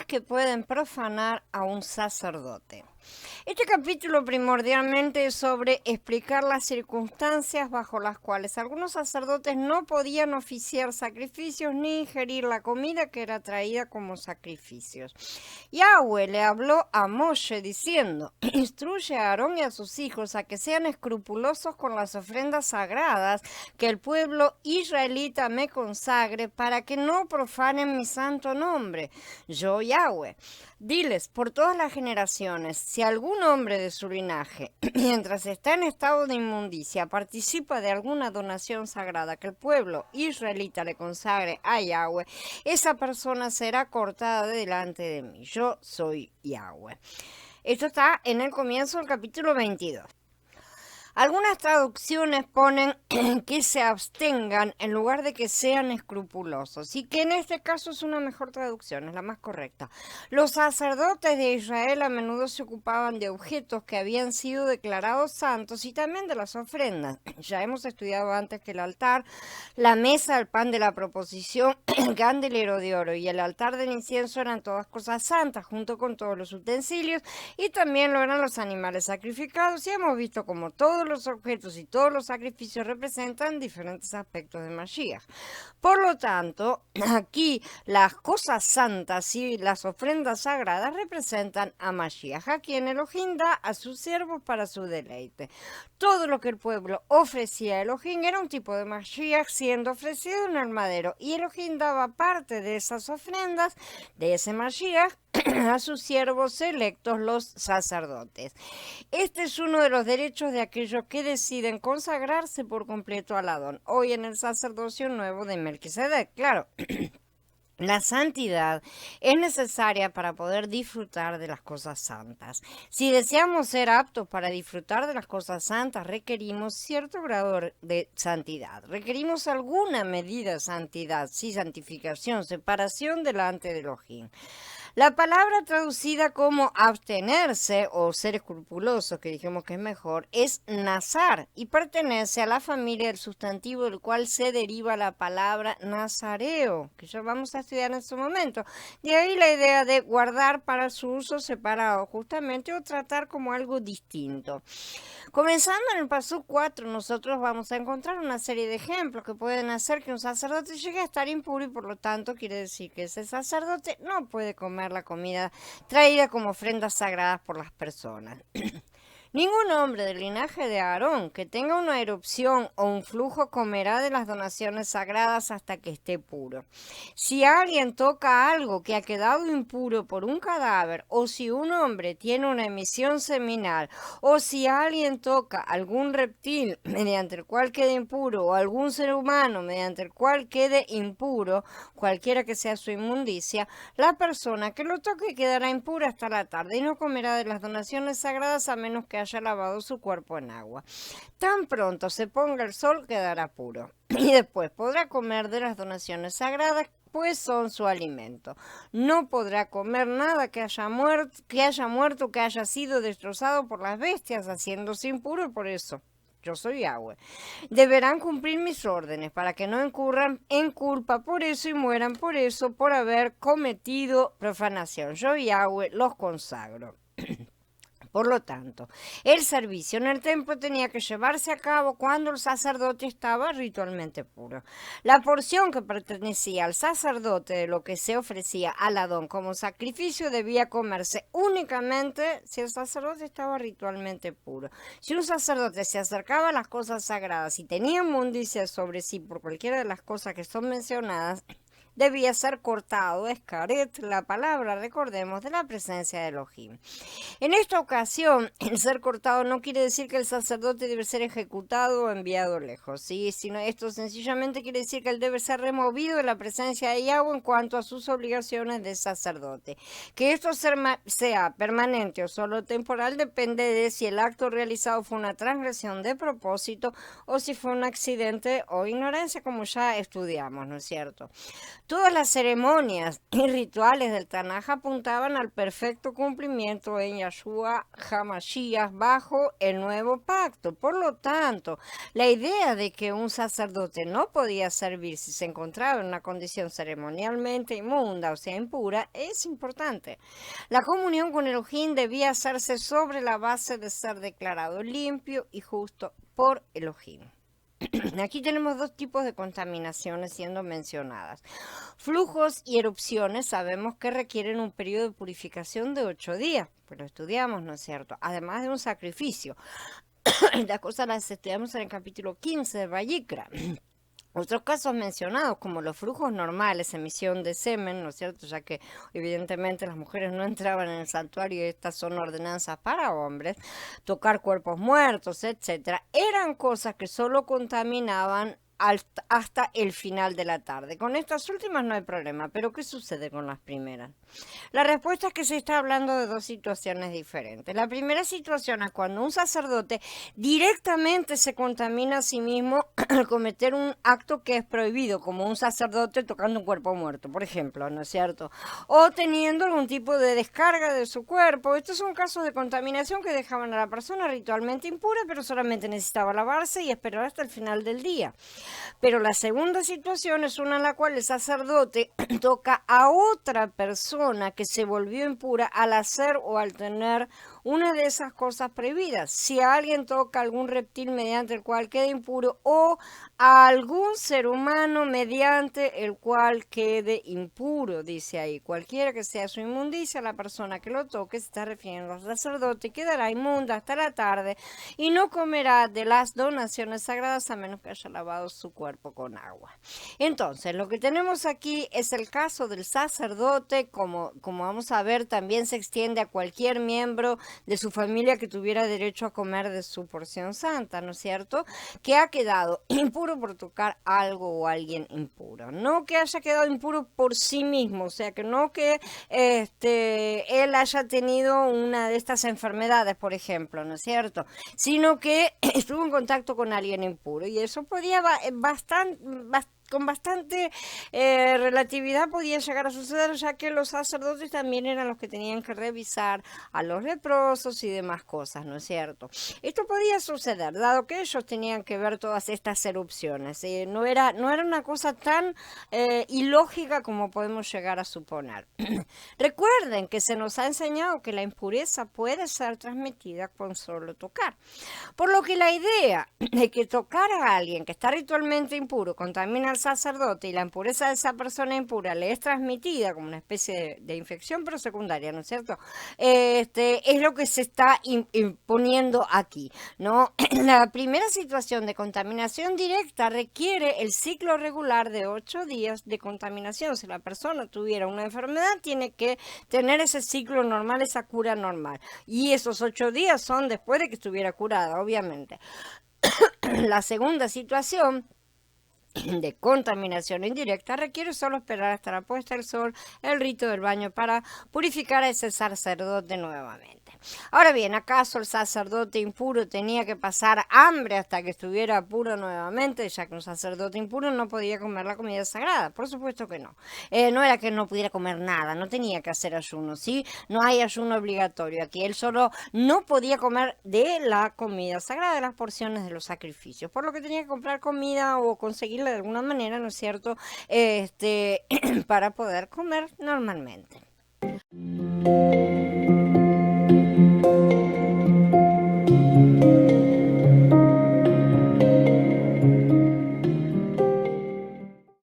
personas que pueden profanar a un sacerdote. Este capítulo primordialmente es sobre explicar las circunstancias bajo las cuales algunos sacerdotes no podían oficiar sacrificios ni ingerir la comida que era traída como sacrificios. Yahweh le habló a Moshe diciendo: instruye a Aarón y a sus hijos a que sean escrupulosos con las ofrendas sagradas que el pueblo israelita me consagre, para que no profanen mi santo nombre. Yo, Yahweh. Diles por todas las generaciones, si algún hombre de su linaje, mientras está en estado de inmundicia, participa de alguna donación sagrada que el pueblo israelita le consagre a Yahweh, esa persona será cortada de delante de mí. Yo soy Yahweh. Esto está en el comienzo del capítulo 22. Algunas traducciones ponen que se abstengan en lugar de que sean escrupulosos, y que en este caso es una mejor traducción, es la más correcta. Los sacerdotes de Israel a menudo se ocupaban de objetos que habían sido declarados santos y también de las ofrendas. Ya hemos estudiado antes que el altar, la mesa, el pan de la proposición, el candelero de oro y el altar del incienso eran todas cosas santas, junto con todos los utensilios, y también lo eran los animales sacrificados, y hemos visto como todos los objetos y todos los sacrificios representan diferentes aspectos de Mashiach. Por lo tanto, aquí las cosas santas y las ofrendas sagradas representan a Mashiach, a quien Elohim da a sus siervos para su deleite. Todo lo que el pueblo ofrecía a Elohim era un tipo de Mashiach siendo ofrecido en el madero, y Elohim daba parte de esas ofrendas, de ese Mashiach, a sus siervos electos, los sacerdotes. Este es uno de los derechos de aquellos que deciden consagrarse por completo al Adón, hoy en el sacerdocio nuevo de Melquisedec. Claro, la santidad es necesaria para poder disfrutar de las cosas santas. Si deseamos ser aptos para disfrutar de las cosas santas, requerimos cierto grado de santidad. Requerimos alguna medida de santidad, sí, santificación, separación delante de Elohim. La palabra traducida como abstenerse o ser escrupuloso, que dijimos que es mejor, es nazar y pertenece a la familia del sustantivo del cual se deriva la palabra nazareo, que ya vamos a estudiar en su momento. De ahí la idea de guardar para su uso separado, justamente, o tratar como algo distinto. Comenzando en el pasú 4, nosotros vamos a encontrar una serie de ejemplos que pueden hacer que un sacerdote llegue a estar impuro, y por lo tanto quiere decir que ese sacerdote no puede comer la comida traída como ofrendas sagradas por las personas. Ningún hombre del linaje de Aarón que tenga una erupción o un flujo comerá de las donaciones sagradas hasta que esté puro. Si alguien toca algo que ha quedado impuro por un cadáver, o si un hombre tiene una emisión seminal, o si alguien toca algún reptil mediante el cual quede impuro, o algún ser humano mediante el cual quede impuro, cualquiera que sea su inmundicia, la persona que lo toque quedará impura hasta la tarde y no comerá de las donaciones sagradas a menos que haya lavado su cuerpo en agua. Tan pronto se ponga el sol, quedará puro, y después podrá comer de las donaciones sagradas, pues son su alimento. No podrá comer nada que haya muerto, que haya sido destrozado por las bestias, haciéndose impuro por eso. Yo soy Yahweh. Deberán cumplir mis órdenes para que no incurran en culpa por eso y mueran por eso, por haber cometido profanación. Yo, Yahweh, los consagro. Por lo tanto, el servicio en el templo tenía que llevarse a cabo cuando el sacerdote estaba ritualmente puro. La porción que pertenecía al sacerdote de lo que se ofrecía al Adón como sacrificio debía comerse únicamente si el sacerdote estaba ritualmente puro. Si un sacerdote se acercaba a las cosas sagradas y tenía inmundicia sobre sí por cualquiera de las cosas que son mencionadas, debía ser cortado, escaret, la palabra, recordemos, de la presencia de Elohim. En esta ocasión, el ser cortado no quiere decir que el sacerdote debe ser ejecutado o enviado lejos, ¿sí? Sino esto sencillamente quiere decir que él debe ser removido de la presencia de Yahweh en cuanto a sus obligaciones de sacerdote. Que esto sea permanente o solo temporal depende de si el acto realizado fue una transgresión de propósito o si fue un accidente o ignorancia, como ya estudiamos, ¿no es cierto? Todas las ceremonias y rituales del Tanaj apuntaban al perfecto cumplimiento en Yahshua HaMashiach bajo el nuevo pacto. Por lo tanto, la idea de que un sacerdote no podía servir si se encontraba en una condición ceremonialmente inmunda, o sea, impura, es importante. La comunión con Elohim debía hacerse sobre la base de ser declarado limpio y justo por Elohim. Aquí tenemos dos tipos de contaminaciones siendo mencionadas. Flujos y erupciones sabemos que requieren un periodo de purificación de 8 días, pues lo estudiamos, ¿no es cierto? Además de un sacrificio. Las cosas las estudiamos en el capítulo 15 de Vayikra. Otros casos mencionados, como los flujos normales, emisión de semen, ¿no es cierto? Ya que evidentemente las mujeres no entraban en el santuario y estas son ordenanzas para hombres, tocar cuerpos muertos, etcétera, eran cosas que solo contaminaban hasta el final de la tarde. Con estas últimas no hay problema, pero ¿qué sucede con las primeras? La respuesta es que se está hablando de dos situaciones diferentes. La primera situación es cuando un sacerdote directamente se contamina a sí mismo al cometer un acto que es prohibido, como un sacerdote tocando un cuerpo muerto, por ejemplo, ¿no es cierto? O teniendo algún tipo de descarga de su cuerpo. Estos son casos de contaminación que dejaban a la persona ritualmente impura, pero solamente necesitaba lavarse y esperar hasta el final del día. Pero la segunda situación es una en la cual el sacerdote toca a otra persona que se volvió impura al hacer o al tener una de esas cosas prohibidas. Si alguien toca a algún reptil mediante el cual quede impuro o a algún ser humano mediante el cual quede impuro, dice ahí. Cualquiera que sea su inmundicia, la persona que lo toque, se está refiriendo al sacerdote, quedará inmunda hasta la tarde y no comerá de las donaciones sagradas a menos que haya lavado su cuerpo con agua. Entonces, lo que tenemos aquí es el caso del sacerdote, como vamos a ver, también se extiende a cualquier miembro de su familia que tuviera derecho a comer de su porción santa, ¿no es cierto? Que ha quedado impuro por tocar algo o alguien impuro. No que haya quedado impuro por sí mismo, o sea, que no que él haya tenido una de estas enfermedades, por ejemplo, ¿no es cierto? Sino que estuvo en contacto con alguien impuro y eso podía con bastante relatividad podía llegar a suceder, ya que los sacerdotes también eran los que tenían que revisar a los leprosos y demás cosas, ¿no es cierto? Esto podía suceder, dado que ellos tenían que ver todas estas erupciones. No era una cosa tan ilógica como podemos llegar a suponer. Recuerden que se nos ha enseñado que la impureza puede ser transmitida con solo tocar. Por lo que la idea de que tocar a alguien que está ritualmente impuro contamina al sacerdote y la impureza de esa persona impura le es transmitida como una especie de infección, pero secundaria, ¿no es cierto? Es lo que se está imponiendo aquí, ¿no? La primera situación de contaminación directa requiere el ciclo regular de 8 días de contaminación. Si la persona tuviera una enfermedad, tiene que tener ese ciclo normal, esa cura normal. Y esos 8 días son después de que estuviera curada, obviamente. La segunda situación de contaminación indirecta requiere solo esperar hasta la puesta del sol, el rito del baño para purificar a ese sacerdote nuevamente. Ahora bien, ¿acaso el sacerdote impuro tenía que pasar hambre hasta que estuviera puro nuevamente, ya que un sacerdote impuro no podía comer la comida sagrada? Por supuesto que no. No era que no pudiera comer nada, no tenía que hacer ayuno, ¿sí? No hay ayuno obligatorio aquí, él solo no podía comer de la comida sagrada, de las porciones de los sacrificios, por lo que tenía que comprar comida o conseguirla de alguna manera, ¿no es cierto?, para poder comer normalmente.